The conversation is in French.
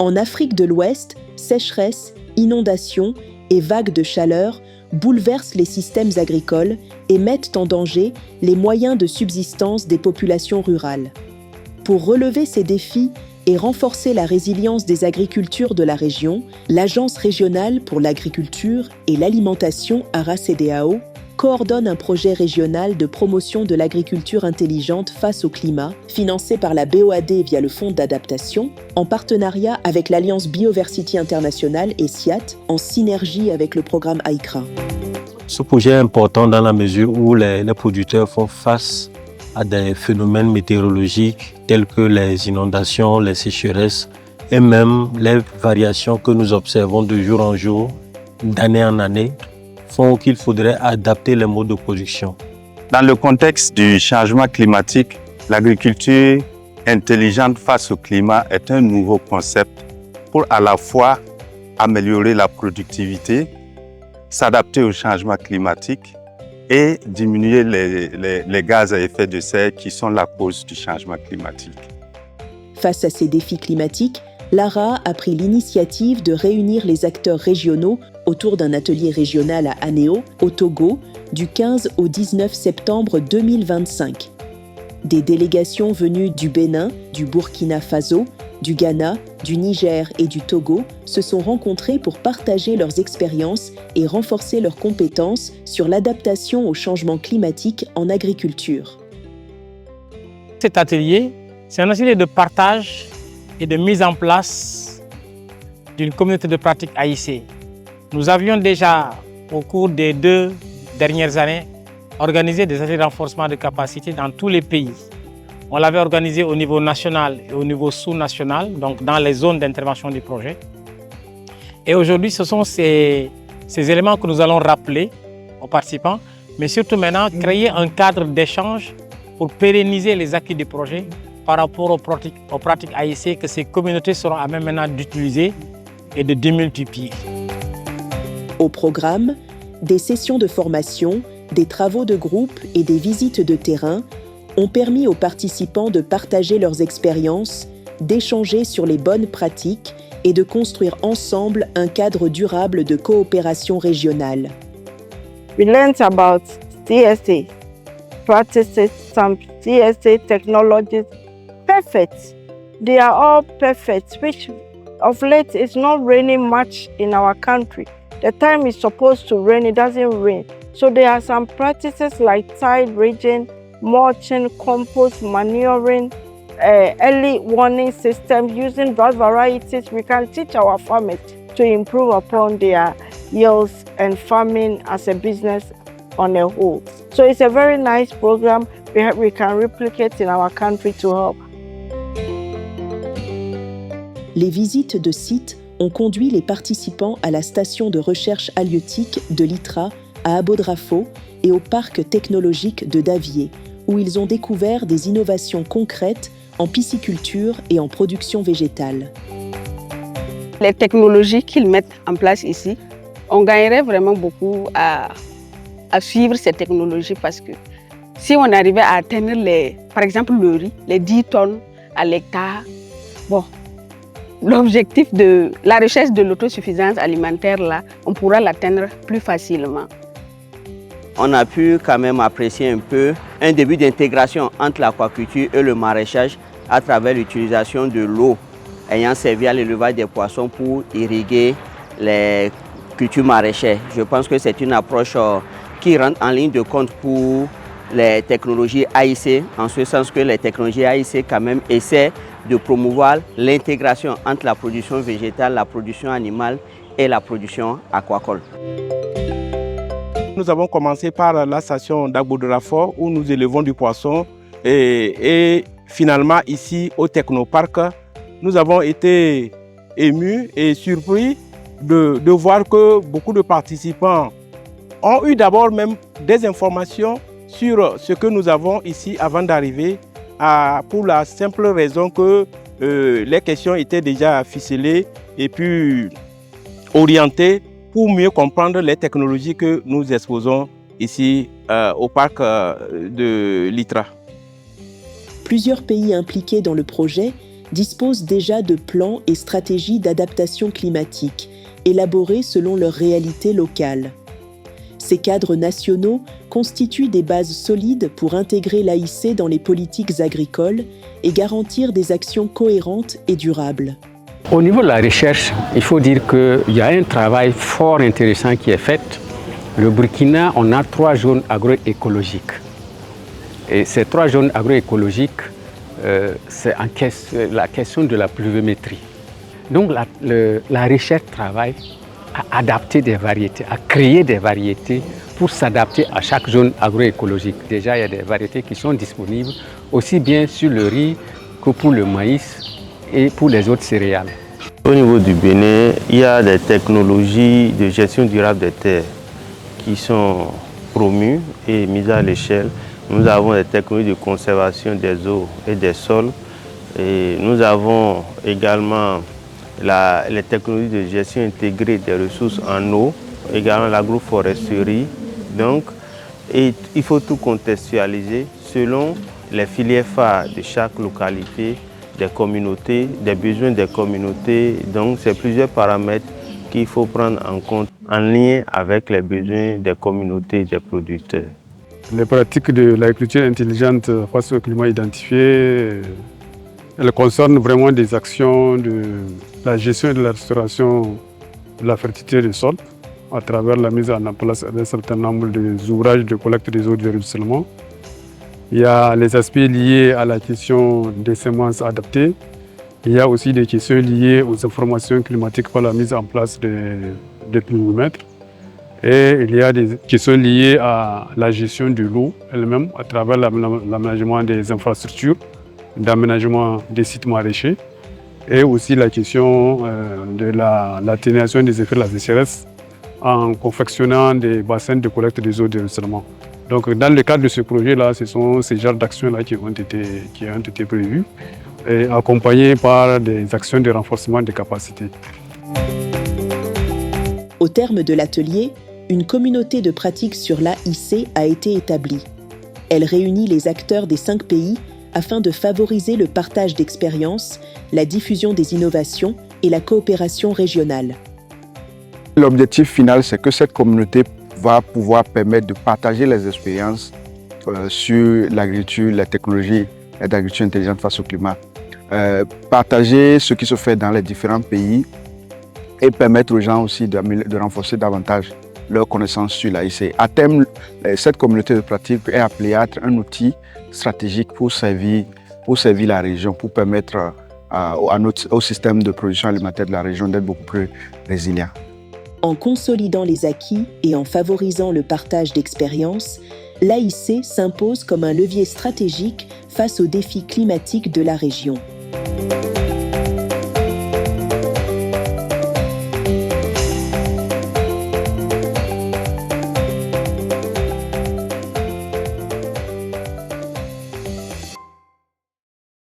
En Afrique de l'Ouest, sécheresse, inondations et vagues de chaleur bouleversent les systèmes agricoles et mettent en danger les moyens de subsistance des populations rurales. Pour relever ces défis et renforcer la résilience des agricultures de la région, l'Agence régionale pour l'agriculture et l'alimentation ARA-CEDEAO coordonne un projet régional de promotion de l'agriculture intelligente face au climat, financé par la BOAD via le Fonds d'adaptation, en partenariat avec l'Alliance Bioversity International et SIAT, en synergie avec le programme AICRA. Ce projet est important dans la mesure où les producteurs font face à des phénomènes météorologiques tels que les inondations, les sécheresses et même les variations que nous observons de jour en jour, d'année en année, font qu'il faudrait adapter les modes de production. Dans le contexte du changement climatique, l'agriculture intelligente face au climat est un nouveau concept pour à la fois améliorer la productivité, s'adapter au changement climatique et diminuer les gaz à effet de serre qui sont la cause du changement climatique. Face à ces défis climatiques, l'ARA a pris l'initiative de réunir les acteurs régionaux autour d'un atelier régional à Anéo, au Togo, du 15 au 19 septembre 2025. Des délégations venues du Bénin, du Burkina Faso, du Ghana, du Niger et du Togo se sont rencontrées pour partager leurs expériences et renforcer leurs compétences sur l'adaptation au changement climatique en agriculture. Cet atelier, c'est un atelier de partage et de mise en place d'une communauté de pratique AIC. Nous avions déjà, au cours des 2 dernières années, organisé des ateliers de renforcement de capacité dans tous les pays. On l'avait organisé au niveau national et au niveau sous-national, donc dans les zones d'intervention du projet. Et aujourd'hui, ce sont ces éléments que nous allons rappeler aux participants, mais surtout maintenant, créer un cadre d'échange pour pérenniser les acquis du projet par rapport aux pratiques AIC que ces communautés seront à même maintenant d'utiliser et de démultiplier. Au programme, des sessions de formation, des travaux de groupe et des visites de terrain ont permis aux participants de partager leurs expériences, d'échanger sur les bonnes pratiques et de construire ensemble un cadre durable de coopération régionale. We learned about CSA, practices, some CSA technologies. Perfect. They are all perfect, which of late is not raining much in our country. The time it's supposed to rain, it doesn't rain. So there are some practices like tide rigging, mulching, compost, manuring, early warning systems, using drought varieties. We can teach our farmers to improve upon their yields and farming as a business on a whole. So it's a very nice program we can replicate in our country to help. Les visites de sites ont conduit les participants à la station de recherche halieutique de l'ITRA à Abodrafo et au parc technologique de Davier, où ils ont découvert des innovations concrètes en pisciculture et en production végétale. Les technologies qu'ils mettent en place ici, on gagnerait vraiment beaucoup à suivre ces technologies parce que si on arrivait à atteindre, par exemple, le riz, les 10 tonnes à l'hectare, bon, l'objectif de la recherche de l'autosuffisance alimentaire, là, on pourra l'atteindre plus facilement. On a pu quand même apprécier un peu un début d'intégration entre l'aquaculture et le maraîchage à travers l'utilisation de l'eau ayant servi à l'élevage des poissons pour irriguer les cultures maraîchères. Je pense que c'est une approche qui rentre en ligne de compte pour les technologies AIC, en ce sens que les technologies AIC quand même essaient de promouvoir l'intégration entre la production végétale, la production animale et la production aquacole. Nous avons commencé par la station d'Abodrafo où nous élevons du poisson et finalement ici au Technoparc, nous avons été émus et surpris de voir que beaucoup de participants ont eu d'abord même des informations sur ce que nous avons ici avant d'arriver, pour la simple raison que les questions étaient déjà ficelées et puis orientées pour mieux comprendre les technologies que nous exposons ici au parc de l'ITRA. Plusieurs pays impliqués dans le projet disposent déjà de plans et stratégies d'adaptation climatique, élaborés selon leurs réalités locales. Ces cadres nationaux constituent des bases solides pour intégrer l'AIC dans les politiques agricoles et garantir des actions cohérentes et durables. Au niveau de la recherche, il faut dire qu'il y a un travail fort intéressant qui est fait. Le Burkina, on a 3 zones agroécologiques. Et ces 3 zones agroécologiques, c'est la question de la pluviométrie. Donc la recherche travaille à adapter des variétés, à créer des variétés pour s'adapter à chaque zone agroécologique. Déjà, il y a des variétés qui sont disponibles, aussi bien sur le riz que pour le maïs et pour les autres céréales. Au niveau du Bénin, il y a des technologies de gestion durable des terres qui sont promues et mises à l'échelle. Nous avons des technologies de conservation des eaux et des sols. Et nous avons également les technologies de gestion intégrée des ressources en eau, également l'agroforesterie. Donc, il faut tout contextualiser selon les filières phares de chaque localité, des communautés, des besoins des communautés. Donc, c'est plusieurs paramètres qu'il faut prendre en compte en lien avec les besoins des communautés et des producteurs. Les pratiques de l'agriculture intelligente face au climat identifié, elles concernent vraiment des actions de la gestion et de la restauration de la fertilité des sols à travers la mise en place d'un certain nombre d'ouvrages de collecte des eaux de ruissellement. Il y a les aspects liés à la question des semences adaptées. Il y a aussi des questions liées aux informations climatiques par la mise en place des pluviomètres. Et il y a des questions liées à la gestion de l'eau elle-même à travers l'aménagement des infrastructures, d'aménagement des sites maraîchers et aussi la question de l'atténuation des effets de la sécheresse en confectionnant des bassins de collecte des eaux de ruissellement. Donc dans le cadre de ce projet-là, ce sont ces genres d'actions-là qui ont été prévues et accompagnées par des actions de renforcement des capacités. Au terme de l'atelier, une communauté de pratique sur l'AIC a été établie. Elle réunit les acteurs des 5 pays afin de favoriser le partage d'expériences, la diffusion des innovations et la coopération régionale. L'objectif final, c'est que cette communauté va pouvoir permettre de partager les expériences sur l'agriculture, la technologie et l'agriculture intelligente face au climat. Partager ce qui se fait dans les différents pays et permettre aux gens aussi de renforcer davantage leur connaissance sur l'AIC. À terme, cette communauté de pratique est appelée à être un outil stratégique pour servir la région, pour permettre au système de production alimentaire de la région d'être beaucoup plus résilient. En consolidant les acquis et en favorisant le partage d'expériences, l'AIC s'impose comme un levier stratégique face aux défis climatiques de la région.